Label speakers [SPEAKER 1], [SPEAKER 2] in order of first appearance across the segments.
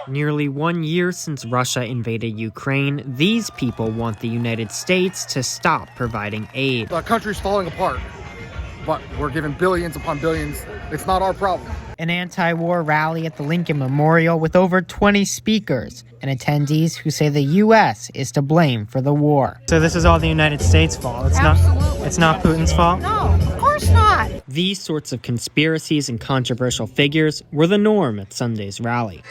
[SPEAKER 1] Nearly 1 year since Russia invaded Ukraine, these people want the United States to stop providing aid.
[SPEAKER 2] The country's falling apart, but we're giving billions upon billions. It's not our problem.
[SPEAKER 3] An anti-war rally at the Lincoln Memorial with over 20 speakers and attendees who say the U.S. is to blame for the war.
[SPEAKER 4] So this is all the United States' fault. It's not Putin's fault?
[SPEAKER 5] No, of course not.
[SPEAKER 1] These sorts of conspiracies and controversial figures were the norm at Sunday's rally.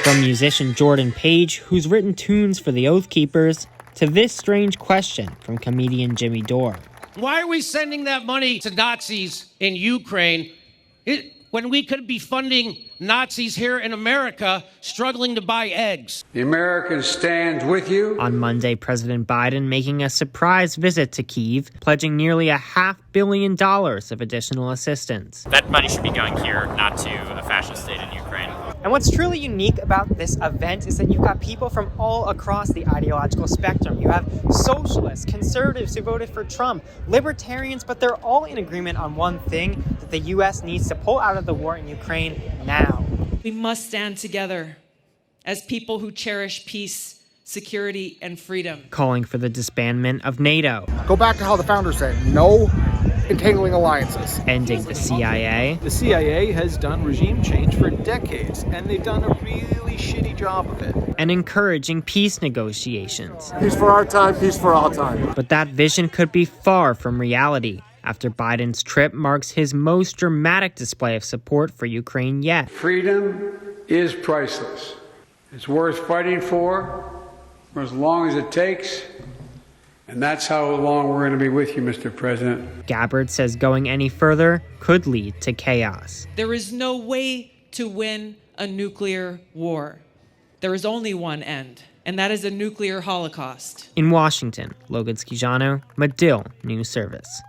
[SPEAKER 1] From musician Jordan Page, who's written tunes for the Oath Keepers, to this strange question from comedian Jimmy Dore.
[SPEAKER 6] Why are we sending that money to Nazis in Ukraine when we could be funding Nazis here in America struggling to buy eggs?
[SPEAKER 7] The American stands with you.
[SPEAKER 1] On Monday, President Biden making a surprise visit to Kyiv, pledging nearly $500 million of additional assistance.
[SPEAKER 8] That money should be going here, not to a fascist state in Ukraine.
[SPEAKER 4] And what's truly unique about this event is that you've got people from all across the ideological spectrum. You have socialists, conservatives who voted for Trump, libertarians, but they're all in agreement on one thing, that the U.S. needs to pull out of the war in Ukraine now.
[SPEAKER 9] We must stand together as people who cherish peace, security, and freedom.
[SPEAKER 1] Calling for the disbandment of NATO.
[SPEAKER 2] Go back to how the founders said, no entangling alliances.
[SPEAKER 1] Ending the CIA.
[SPEAKER 10] The CIA has done regime change for decades, and they've done a really shitty job of it.
[SPEAKER 1] And encouraging peace negotiations.
[SPEAKER 2] Peace for our time, peace for all time.
[SPEAKER 1] But that vision could be far from reality, after Biden's trip marks his most dramatic display of support for Ukraine yet.
[SPEAKER 7] Freedom is priceless. It's worth fighting for as long as it takes. And that's how long we're going to be with you, Mr. President.
[SPEAKER 1] Gabbard says going any further could lead to chaos.
[SPEAKER 9] There is no way to win a nuclear war. There is only one end, and that is a nuclear holocaust.
[SPEAKER 1] In Washington, Logan Schijano, Medill News Service.